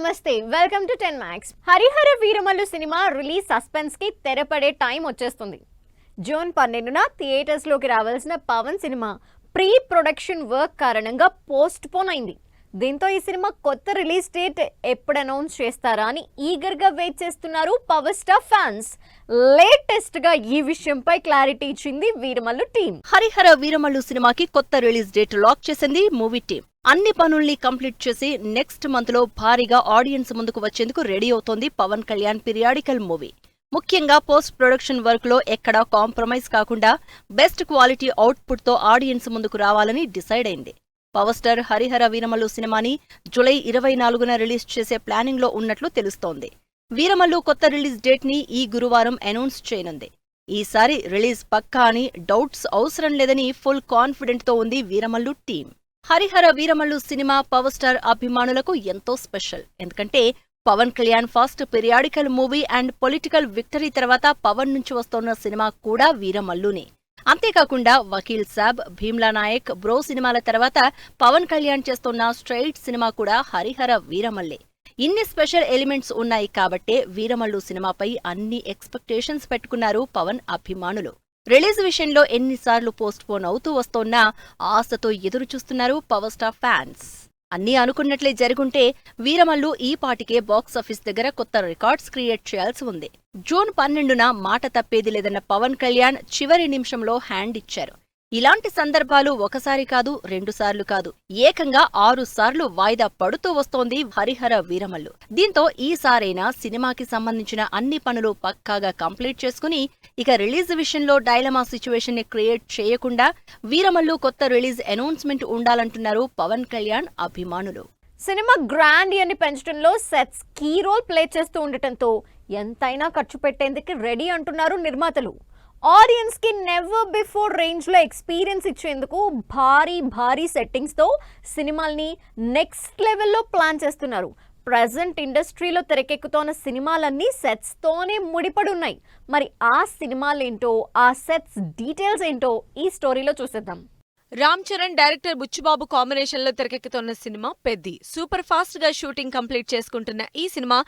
నమస్తే welcome to 10 Max. Harihara Veeramallu సినిమా release suspense కి తెరపడే టైం వచ్చేస్తుంది. జూన్ 12న థియేటర్స్ లోకి రావాల్సిన పవన్ సినిమా ప్రీ ప్రొడక్షన్ వర్క్ కారణంగా పోస్ట్ పోన్ అయింది. దీంతో ఈ సినిమా కొత్త రిలీజ్ డేట్ ఎప్పుడు అనౌన్స్ చేస్తారా అని ఈగర్ గా వెయిట్ చేస్తున్నారు పవర్ స్టార్ ఫ్యాన్స్. లేటెస్ట్ గా ఈ విషయంపై క్లారిటీ ఇచ్చింది వీరమల్లు టీం. హరిహర వీరమల్లు సినిమాకి కొత్త రిలీజ్ డేట్ లాక్ చేసింది మూవీ టీం. అన్ని పనుల్ని కంప్లీట్ చేసి నెక్స్ట్ మంత్ లో భారీగా ఆడియన్స్ ముందుకు వచ్చేందుకు రెడీ అవుతోంది పవన్ కళ్యాణ్ పీరియాడికల్ మూవీ. ముఖ్యంగా పోస్ట్ ప్రొడక్షన్ వర్క్ లో ఎక్కడా కాంప్రమైజ్ కాకుండా బెస్ట్ క్వాలిటీ అవుట్పుట్ తో ఆడియన్స్ ముందుకు రావాలని డిసైడ్ అయింది. పవర్ స్టార్ హరిహర వీరమల్లు సినిమాని జూలై 24న రిలీజ్ చేసే ప్లానింగ్ లో ఉన్నట్లు తెలుస్తోంది. వీరమల్లు కొత్త రిలీజ్ డేట్ ని ఈ గురువారం అనౌన్స్ చేయనుంది. ఈసారి రిలీజ్ పక్కా అని డౌట్స్ అవసరం లేదని ఫుల్ కాన్ఫిడెంట్ తో ఉంది వీరమల్లు టీం. హరిహర వీరమల్లు సినిమా పవర్ స్టార్ అభిమానులకు ఎంతో స్పెషల్. ఎందుకంటే Pawan Kalyan first periodical movie and political victory తర్వాత పవన్ నుంచి వస్తోన్న సినిమా కూడా వీరమల్లునే. అంతేకాకుండా వకీల్ సాబ్, భీమ్లా నాయక్, బ్రో సినిమాల తర్వాత పవన్ కళ్యాణ్ చేస్తున్న స్ట్రైట్ సినిమా కూడా హరిహర వీరమల్లే. ఇన్ని స్పెషల్ ఎలిమెంట్స్ ఉన్నాయి కాబట్టే వీరమల్లు సినిమాపై అన్ని ఎక్స్పెక్టేషన్స్ పెట్టుకున్నారు పవన్ అభిమానులు. రిలీజ్ విషయంలో ఎన్నిసార్లు పోస్ట్ పోన్ అవుతూ వస్తోన్నా ఆశతో ఎదురుచూస్తున్నారు పవర్ స్టార్ ఫ్యాన్స్. అన్నీ అనుకున్నట్లే జరుగుంటే వీరమల్లు ఈ పాటికే బాక్సాఫీస్ దగ్గర కొత్త రికార్డ్స్ క్రియేట్ చేయాల్సి ఉంది. జూన్ 12న మాట తప్పేది లేదన్న పవన్ కళ్యాణ్ చివరి నిమిషంలో హ్యాండ్ ఇచ్చారు. ఇలాంటి సందర్భాలు ఒకసారి కాదు, 2 సార్లు కాదు, ఏకంగా 6 సార్లు వాయిదా పడుతూ వస్తోంది హరిహర వీరమల్లు. దీంతో ఈసారైనా సినిమాకి సంబంధించిన అన్ని పనులు పక్కాగా కంప్లీట్ చేసుకుని ఇక రిలీజ్ విషయంలో డైలమా సిచ్యువేషన్ ని క్రియేట్ చేయకుండా వీరమల్లు కొత్త రిలీజ్ అనౌన్స్మెంట్ ఉండాలంటున్నారు పవన్ కళ్యాణ్ అభిమానులు. సినిమా గ్రాండ్ అని పెంచడంలో సెట్స్ కీ రోల్ ప్లే చేస్తూ ఉండటంతో ఎంతైనా ఖర్చు పెట్టేందుకు రెడీ అంటున్నారు నిర్మాతలు. ఆడియన్స్ కి నెవర్ బిఫోర్ రేంజ్ లో ఎక్స్పీరియన్స్ ఇచ్చేందుకు భారీ సెట్టింగ్స్ తో సినిమాల్ని నెక్స్ట్ లెవెల్లో ప్లాన్ చేస్తున్నారు. ప్రజెంట్ ఇండస్ట్రీలో తెరకెక్కుతోన్న సినిమాలన్నీ సెట్స్ తోనే ముడిపడి ఉన్నాయి. మరి ఆ సినిమాలేంటో, ఆ సెట్స్ డీటెయిల్స్ ఏంటో ఈ స్టోరీలో చూసేద్దాం. రామ్ చరణ్ డైరెక్టర్ బుచ్చిబాబు కాంబినేషన్ లో తెరకెక్కుతున్న సినిమా పెద్ది. సూపర్ ఫాస్ట్ గా షూటింగ్ కంప్లీట్ చేసుకుంటున్న ఈ సినిమా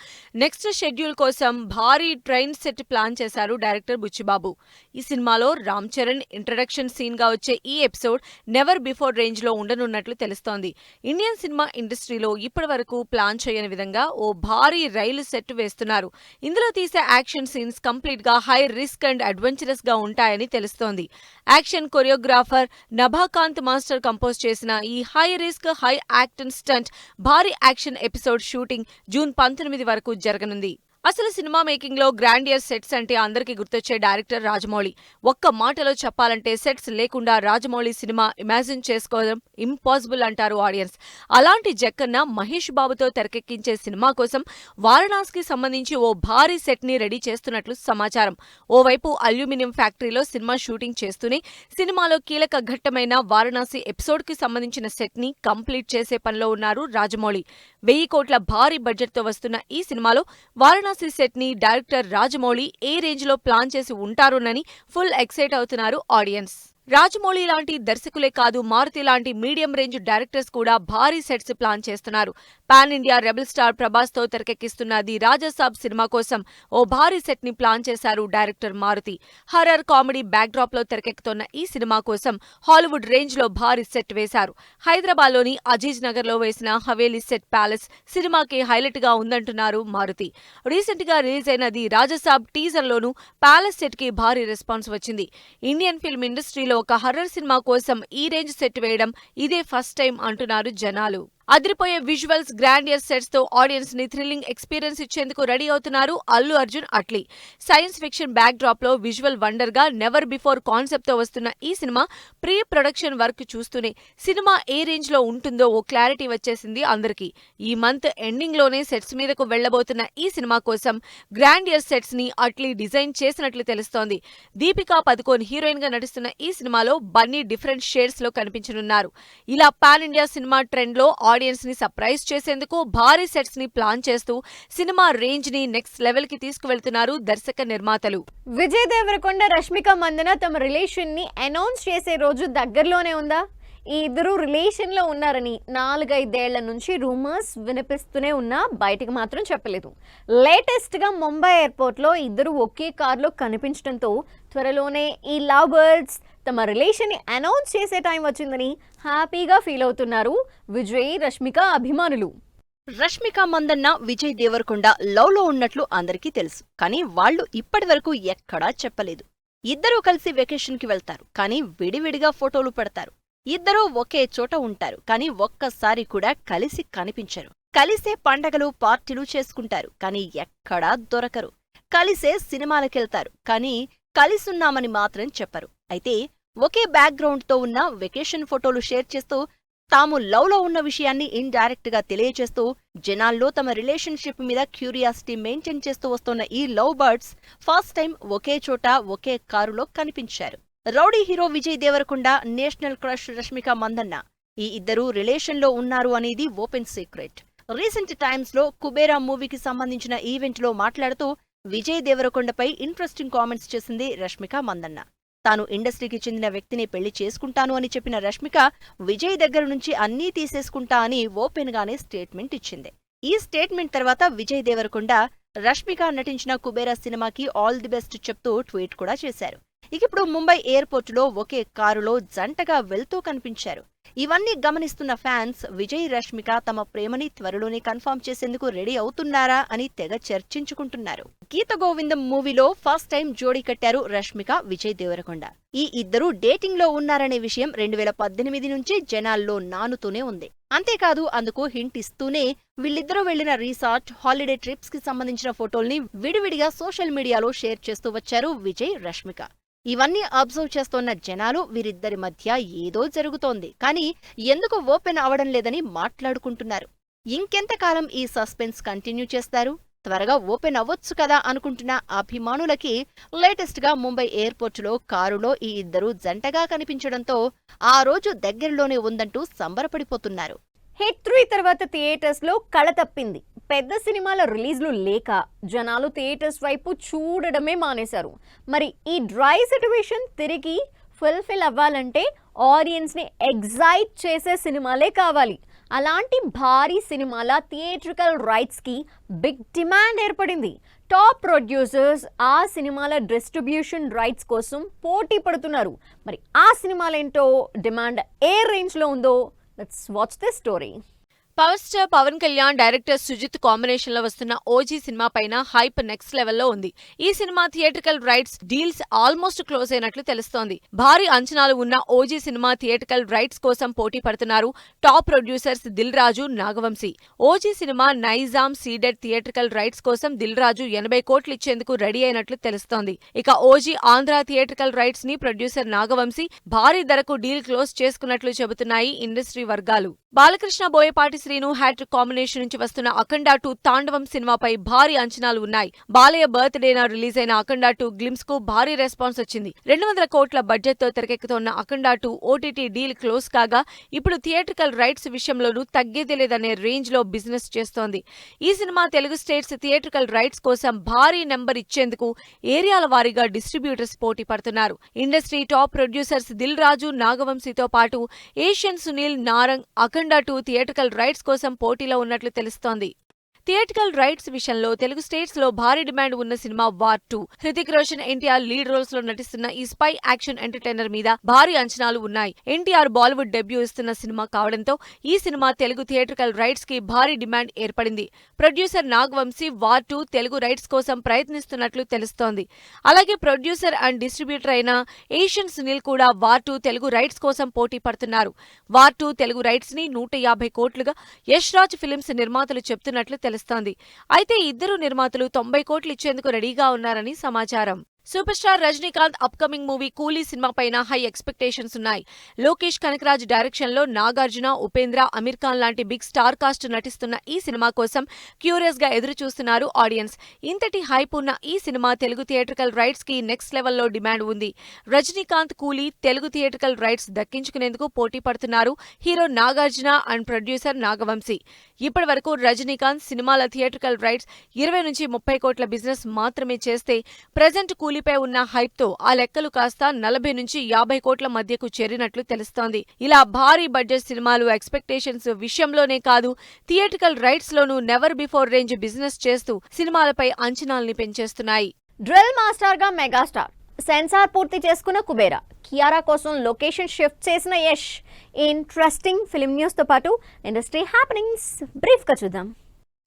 నెక్స్ట్ షెడ్యూల్ కోసం భారీ ట్రైన్ సెట్ ప్లాన్ చేశారు డైరెక్టర్ బుచ్చిబాబు. ఈ సినిమాలో రామ్ చరణ్ ఇంట్రడక్షన్ సీన్ గా వచ్చే ఈ ఎపిసోడ్ నెవర్ బిఫోర్ రేంజ్ లో ఉండనున్నట్లు తెలుస్తోంది. ఇండియన్ సినిమా ఇండస్ట్రీలో ఇప్పటి వరకు ప్లాన్ చేయని విధంగా ఓ భారీ రైలు సెట్ వేస్తున్నారు. ఇందులో తీసే యాక్షన్ సీన్స్ కంప్లీట్ గా హై రిస్క్ అండ్ అడ్వెంచరస్ గా ఉంటాయని తెలుస్తోంది. Action choreographer Nabha Kanth master compose చేసిన ఈ high risk high action stunt భారీ యాక్షన్ ఎపిసోడ్ షూటింగ్ జూన్ 19 వరకు జరగనుంది. అసలు సినిమా మేకింగ్ లో గ్రాండియర్ సెట్స్ అంటే అందరికీ గుర్తొచ్చే డైరెక్టర్ రాజమౌళి. ఒక్క మాటలో చెప్పాలంటే సెట్స్ లేకుండా రాజమౌళి సినిమా ఇమాజిన్ చేసుకోవడం ఇంపాసిబుల్ అంటారు ఆడియన్స్. అలాంటి జక్కన్న మహేష్ బాబుతో తెరకెక్కించే సినిమా కోసం వారణాసికి సంబంధించి ఓ భారీ సెట్ ని రెడీ చేస్తున్నట్లు సమాచారం. ఓవైపు అల్యూమినియం ఫ్యాక్టరీలో సినిమా షూటింగ్ చేస్తూనే సినిమాలో కీలక ఘట్టమైన వారణాసి ఎపిసోడ్ కి సంబంధించిన సెట్ ని కంప్లీట్ చేసే పనిలో ఉన్నారు రాజమౌళి. 1000 కోట్ల భారీ బడ్జెట్ తో వస్తున్న ఈ సినిమాలో వారణాసి సెట్ ని డైరెక్టర్ రాజమౌళి ఏ రేంజ్ లో ప్లాన్ చేసి ఉంటారోనని ఫుల్ ఎక్సైట్ అవుతున్నారు ఆడియన్స్. రాజమౌళి లాంటి దర్శకులే కాదు, మారుతి లాంటి మీడియం రేంజ్ డైరెక్టర్స్ కూడా భారీ సెట్స్ ప్లాన్ చేస్తున్నారు. Pan India rebel star Prabhas తో తెరకెక్కిస్తున్న ది రాజాసాబ్ సినిమా కోసం ఓ భారీ సెట్ ని ప్లాన్ చేశారు director Maruthi. Horror comedy backdrop లో తెరకెక్కుతున్న ఈ సినిమా కోసం హాలీవుడ్ రేంజ్ లో భారీ సెట్ వేశారు. హైదరాబాద్ లోని అజీజ్ నగర్ లో వేసిన హవేలీ సెట్ ప్యాలెస్ సినిమాకి హైలైట్ గా ఉందంటున్నారు మారుతి. రీసెంట్ గా రిలీజ్ అయిన ది రాజాసాబ్ టీజర్ లోనూ ప్యాలెస్ సెట్ కి భారీ రెస్పాన్స్ వచ్చింది. ఇండియన్ ఫిల్మ్ ఇండస్ట్రీలో ఒక హర్రర్ సినిమా కోసం ఈ రేంజ్ సెట్ వేయడం ఇదే ఫస్ట్ టైం అంటున్నారు జనాలు. అదిరిపోయే విజువల్స్, గ్రాండియర్ సెట్స్ తో ఆడియన్స్ ని థ్రిల్లింగ్ ఎక్స్పీరియన్స్ ఇచ్చేందుకు రెడీ అవుతున్నారు Allu Arjun Atlee. Science fiction back drop లో విజువల్ వండర్ గా నెవర్ బిఫోర్ కాన్సెప్ట్ తో వస్తున్న ఈ సినిమా ప్రీ ప్రొడక్షన్ వర్క్ చూస్తూనే సినిమా ఏ రేంజ్ లో ఉంటుందో ఓ క్లారిటీ వచ్చేసింది అందరికీ. ఈ మంత్ ఎండింగ్ లోనే సెట్స్ మీదకు వెళ్లబోతున్న ఈ సినిమా కోసం గ్రాండియర్ సెట్స్ ని అట్లీ డిజైన్ చేసినట్లు తెలుస్తోంది. దీపికా పదుకోన్ హీరోయిన్ గా నటిస్తున్న ఈ సినిమాలో బన్నీ డిఫరెంట్ షేడ్స్ లో కనిపించనున్నారు. ఇలా పాన్ ఇండియా సినిమా ట్రెండ్ లో ఆడియన్స్ ని సర్ప్రైజ్ చేసేందుకు భారీ సెట్స్ ని ప్లాన్ చేస్తూ సినిమా రేంజ్ ని నెక్స్ట్ లెవెల్ కి తీసుకువెళ్తున్నారు దర్శక నిర్మాతలు. విజయ్ దేవరకొండ, రష్మిక మందన తమ రిలేషన్ ని అనౌన్స్ చేసే రోజు దగ్గరలోనే ఉందా? ఈ ఇద్దరు రిలేషన్ లో ఉన్నారని 4-5 ఏళ్ల నుంచి రూమర్స్ వినిపిస్తూనే ఉన్నా బయటికి మాత్రం చెప్పలేదు. లేటెస్ట్ గా ముంబై ఎయిర్పోర్ట్ లో ఇద్దరు ఒకే కారులో కనిపించడంతో త్వరలోనే ఈ లవ్ బర్డ్స్ తమ రిలేషన్ ని అనౌన్స్ చేసే టైం వచ్చిందని హ్యాపీగా ఫీల్ అవుతున్నారు విజయ్, రష్మిక అభిమానులు. రష్మిక మందన్న, విజయ్ దేవరకొండ లవ్ లో ఉన్నట్లు అందరికీ తెలుసు. కానీ వాళ్లు ఇప్పటివరకు ఎక్కడా చెప్పలేదు. ఇద్దరూ కలిసి వెకేషన్ కి వెళ్తారు, కానీ విడివిడిగా ఫోటోలు పెడతారు. ఇద్దరూ ఒకే చోట ఉంటారు, కానీ ఒక్కసారి కూడా కలిసి కనిపించరు. కలిసే పండగలు, పార్టీలు చేసుకుంటారు, కానీ ఎక్కడా దొరకరు. కలిసే సినిమాలకెళ్తారు, కానీ కలిసున్నామని మాత్రం చెప్పరు. అయితే ఒకే బ్యాక్గ్రౌండ్ తో ఉన్న వెకేషన్ ఫోటోలు షేర్ చేస్తూ తాము లవ్ లో ఉన్న విషయాన్ని ఇండైరెక్ట్ గా తెలియజేస్తూ జనాల్లో తమ రిలేషన్షిప్ మీద క్యూరియాసిటీ మెయింటైన్ చేస్తూ వస్తున్న ఈ లవ్ బర్డ్స్ ఫస్ట్ టైం ఒకే చోట ఒకే కారులో కనిపించారు. Rowdy hero Vijay Deverakonda, national crush Rashmika Mandanna ఈ ఇద్దరూ రిలేషన్ లో ఉన్నారు అనేది ఓపెన్ సీక్రెట్. రీసెంట్ టైమ్స్ లో కుబేరా మూవీకి సంబంధించిన ఈవెంట్ లో మాట్లాడుతూ విజయ్ దేవరకొండపై ఇంట్రెస్టింగ్ కామెంట్స్ చేసింది రష్మిక మందన్న. తాను ఇండస్ట్రీకి చెందిన వ్యక్తిని పెళ్లి చేసుకుంటాను అని చెప్పిన రష్మిక విజయ్ దగ్గర నుంచి అన్నీ తీసేసుకుంటా అని ఓపెన్ గానే స్టేట్మెంట్ ఇచ్చింది. ఈ స్టేట్మెంట్ తర్వాత విజయ్ దేవరకొండ రష్మిక నటించిన కుబేరా సినిమాకి ఆల్ ది బెస్ట్ చెప్తూ ట్వీట్ కూడా చేశారు. ఇకిప్పుడు ముంబై ఎయిర్పోర్టులో ఒకే కారులో జంటగా వెళ్తూ కనిపించారు. ఇవన్నీ గమనిస్తున్న ఫ్యాన్స్ విజయ్, రష్మిక తమ ప్రేమని త్వరలోనే కన్ఫర్మ్ చేసేందుకు రెడీ అవుతున్నారా అని తెగ చర్చించుకుంటున్నారు. గీత గోవిందం మూవీలో ఫస్ట్ టైం జోడీ కట్టారు రష్మిక, విజయ్ దేవరకొండ. ఈ ఇద్దరూ డేటింగ్ లో ఉన్నారనే విషయం 2018 నుంచి జనాల్లో నానుతూనే ఉంది. అంతేకాదు అందుకు హింట్ ఇస్తూనే వీళ్ళిద్దరూ వెళ్లిన రిసార్ట్, హాలిడే ట్రిప్స్ కి సంబంధించిన ఫోటోల్ని విడివిడిగా సోషల్ మీడియాలో షేర్ చేస్తూ వచ్చారు విజయ్, రష్మిక. ఇవన్నీ అబ్జర్వ్ చేస్తోన్న జనాలు వీరిద్దరి మధ్య ఏదో జరుగుతోంది, కానీ ఎందుకు ఓపెన్ అవడం లేదని మాట్లాడుకుంటున్నారు. ఇంకెంతకాలం ఈ సస్పెన్స్ కంటిన్యూ చేస్తారు? త్వరగా ఓపెన్ అవ్వొచ్చు కదా అనుకుంటున్న అభిమానులకి లేటెస్ట్ గా ముంబై ఎయిర్పోర్టులో కారులో ఈ ఇద్దరూ జంటగా కనిపించడంతో ఆ రోజు దగ్గరలోనే ఉందంటూ సంబరపడిపోతున్నారు. హిట్ 3 తర్వాత థియేటర్స్ లో కళ తప్పింది. పెద్ద సినిమాల రిలీజ్లు లేక జనాలు థియేటర్స్ వైపు చూడడమే మానేశారు. మరి ఈ డ్రై సిట్యుయేషన్ తిరిగి ఫుల్ఫిల్ అవ్వాలంటే ఆడియన్స్ ని ఎగ్జైట్ చేసే సినిమాలే కావాలి. అలాంటి భారీ సినిమాల థియేట్రికల్ రైట్స్ కి బిగ్ డిమాండ్ ఏర్పడింది. టాప్ ప్రొడ్యూసర్స్ ఆ సినిమాల డిస్ట్రిబ్యూషన్ రైట్స్ కోసం పోటీ పడుతున్నారు. మరి ఆ సినిమాలేంటో, డిమాండ్ ఏ రేంజ్ లో ఉందో let's watch this story. Power star Pawan Kalyan, director Sujeeth combination లో వస్తున్న ఓజీ సినిమా పైన హైప్ నెక్స్ట్ లెవెల్లో ఉంది. ఈ సినిమా theatrical rights deals almost close అయినట్లు తెలుస్తోంది. భారీ అంచనాలు ఉన్న ఓజీ సినిమా థియేట్రికల్ రైట్స్ కోసం పోటీ పడుతున్నారు top producers Dil Raju, Naga Vamsi. OG cinema Nizam Ceded theatrical rights కోసం దిల్ రాజు 80 కోట్లు ఇచ్చేందుకు రెడీ అయినట్లు తెలుస్తోంది. ఇక ఓజీ ఆంధ్ర థియేట్రికల్ రైట్స్ ని ప్రొడ్యూసర్ నాగవంశీ భారీ ధరకు డీల్ క్లోజ్ చేసుకున్నట్లు చెబుతున్నాయి ఇండస్ట్రీ వర్గాలు. బాలకృష్ణ, బోయపాటి శ్రీను హ్యాట్రిక్ కాంబినేషన్ నుంచి వస్తున్న అఖండ 2 తాండవం సినిమాపై భారీ అంచనాలు ఉన్నాయి. బాలయ్య బర్త్డేన రిలీజ్ అయిన అఖండ 2 గ్లిమ్స్ కు భారీ రెస్పాన్స్ వచ్చింది. 200 కోట్ల బడ్జెట్ తో తెరకెక్కుతోన్న అఖండ 2 ఓటీటీ డీల్ క్లోజ్ కాగా ఇప్పుడు థియేట్రికల్ రైట్స్ విషయంలోనూ తగ్గేదే లేదనే రేంజ్ లో బిజినెస్ చేస్తోంది. ఈ సినిమా తెలుగు స్టేట్స్ థియేట్రికల్ రైట్స్ కోసం భారీ నెంబర్ ఇచ్చేందుకు ఏరియాల వారీగా డిస్ట్రిబ్యూటర్స్ పోటీ పడుతున్నారు. ఇండస్ట్రీ టాప్ ప్రొడ్యూసర్స్ దిల్ రాజు, నాగవంశీతో పాటు ఏషియన్ సునీల్, నారంగ్ అఖండ 2 థియేట్రికల్ రైట్స్ కోసం పోటీలో ఉన్నట్లు తెలుస్తోంది. థియేట్రికల్ రైట్స్ విషయంలో తెలుగు స్టేట్స్ లో భారీ డిమాండ్ ఉన్న సినిమా war 2. Hrithik Roshan, NTR lead roles లో నటిస్తున్న ఈ స్పై యాక్షన్ ఎంటర్టైనర్ మీద భారీ అంచనాలు ఉన్నాయి. ఎన్టీఆర్ బాలీవుడ్ డెబ్యూ ఇస్తున్న సినిమా కావడంతో ఈ సినిమా తెలుగు థియేట్రికల్ రైట్స్ కి భారీ డిమాండ్ ఏర్పడింది. Producer Nagavamsi war 2 Telugu rights కోసం ప్రయత్నిస్తున్నట్లు తెలుస్తోంది. అలాగే ప్రొడ్యూసర్ అండ్ డిస్ట్రిబ్యూటర్ అయిన ఏషియన్ సునీల్ కూడా వార్ 2 తెలుగు రైట్స్ కోసం పోటీ పడుతున్నారు. వార్ 2 తెలుగు రైట్స్ ని 150 కోట్లుగా యష్ రాజ్ ఫిలిమ్స్ నిర్మాతలు చెప్తున్నట్లు తెలుస్తోంది. అయితే ఇద్దరు నిర్మాతలు 90 కోట్లు ఇచ్చేందుకు రెడీగా ఉన్నారని సమాచారం. Super star Rajinikanth upcoming movie కూలీ సినిమా పైన హై ఎక్స్పెక్టేషన్స్ ఉన్నాయి. లోకేష్ కనకరాజ్ డైరెక్షన్ లో నాగార్జున, ఉపేంద్ర, అమీర్ ఖాన్ లాంటి బిగ్ స్టార్ కాస్ట్ నటిస్తున్న ఈ సినిమా కోసం క్యూరియస్ గా ఎదురు చూస్తున్నారు ఆడియన్స్. ఇంతటి హైప్ ఉన్న ఈ సినిమా తెలుగు థియేట్రికల్ రైట్స్ కి నెక్స్ట్ లెవెల్లో డిమాండ్ ఉంది. రజనీకాంత్ కూలీ తెలుగు థియేట్రికల్ రైట్స్ దక్కించుకునేందుకు పోటీ పడుతున్నారు hero Nagarjuna and producer Nagavamsi. ఇప్పటి వరకు రజనీకాంత్ సినిమాల థియేట్రికల్ రైట్స్ 20 నుంచి 30 కోట్ల బిజినెస్ మాత్రమే చేస్తే ప్రెజెంట్ కూలీపై ఉన్న హైప్ తో ఆ లెక్కలు కాస్త 40 నుంచి 50 కోట్ల మధ్యకు చేరినట్లు తెలుస్తోంది. ఇలా భారీ బడ్జెట్ సినిమాలు ఎక్స్పెక్టేషన్స్ విషయంలోనే కాదు, థియేట్రికల్ రైట్స్ లోనూ నెవర్ బిఫోర్ రేంజ్ బిజినెస్ చేస్తూ సినిమాలపై అంచనాల్ని పెంచేస్తున్నాయి. డ్రిల్ మాస్టర్ గా మెగాస్టార్, సెన్సార్ పూర్తి చేసుకున్న కుబేరా, కియారా కోసం లొకేషన్ షిఫ్ట్ చేసిన యష్. ఇంట్రెస్టింగ్ ఫిల్మ్ న్యూస్ తో పాటు ఇండస్ట్రీ హ్యాపెనింగ్స్ బ్రీఫ్ గా చూద్దాం.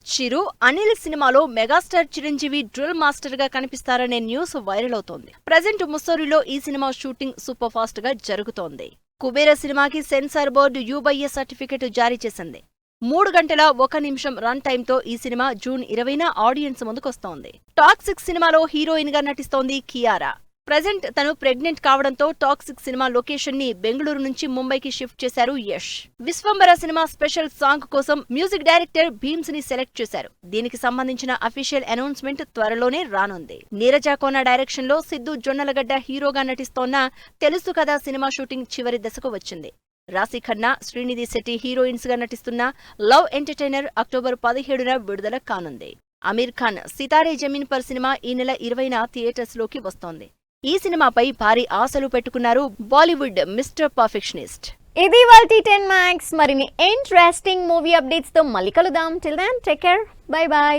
చిరు, అనిల్ సినిమాలో మెగాస్టార్ చిరంజీవి డ్రిల్ మాస్టర్ గా కనిపిస్తారనే న్యూస్ వైరల్ అవుతోంది. ప్రజెంట్ ముస్సోరిలో ఈ సినిమా షూటింగ్ సూపర్ ఫాస్ట్ గా జరుగుతోంది. కుబేరా సినిమాకి సెన్సార్ బోర్డు యూబైఏ సర్టిఫికెట్ జారీ చేసింది. 3 గంటల 1 నిమిషం రన్ టైంతో ఈ సినిమా జూన్ 20న ఆడియన్స్ ముందుకొస్తోంది. టాక్సిక్ సినిమాలో హీరోయిన్ గా నటిస్తోంది కియారా. ప్రజెంట్ తను ప్రెగ్నెంట్ కావడంతో టాక్సిక్ సినిమా లొకేషన్ ని బెంగళూరు నుంచి ముంబైకి షిఫ్ట్ చేశారు Yash. Vishwambhara cinema special song కోసం మ్యూజిక్ డైరెక్టర్ భీమ్స్ ని సెలెక్ట్ చేశారు. దీనికి సంబంధించిన అఫీషియల్ అనౌన్స్మెంట్ త్వరలోనే రానుంది. నీరజ కోన డైరెక్షన్ లో సిద్ధు జొన్నలగడ్డ హీరోగా నటిస్తోన్న తెలుసు కదా సినిమా షూటింగ్ చివరి దశకు వచ్చింది. రాశి ఖన్నా, శ్రీనిధి శెట్టి హీరోయిన్స్ గా నటిస్తున్న లవ్ ఎంటర్టైనర్ అక్టోబర్ 17న విడుదల కానుంది. అమీర్ ఖాన్ సితారే జమీన్ పర్ సినిమా ఈ నెల 20న థియేటర్స్ లోకి వస్తోంది. ఈ సినిమాపై భారీ ఆశలు పెట్టుకున్నారు బాలీవుడ్ మిస్టర్ పర్ఫెక్షనిస్ట్. ఇది వాల్టీ 10 Max. మరిన్ని ఇంట్రెస్టింగ్ మూవీ అప్డేట్స్ తో మళ్ళీ కలుద్దాం. Till then take care, bye by.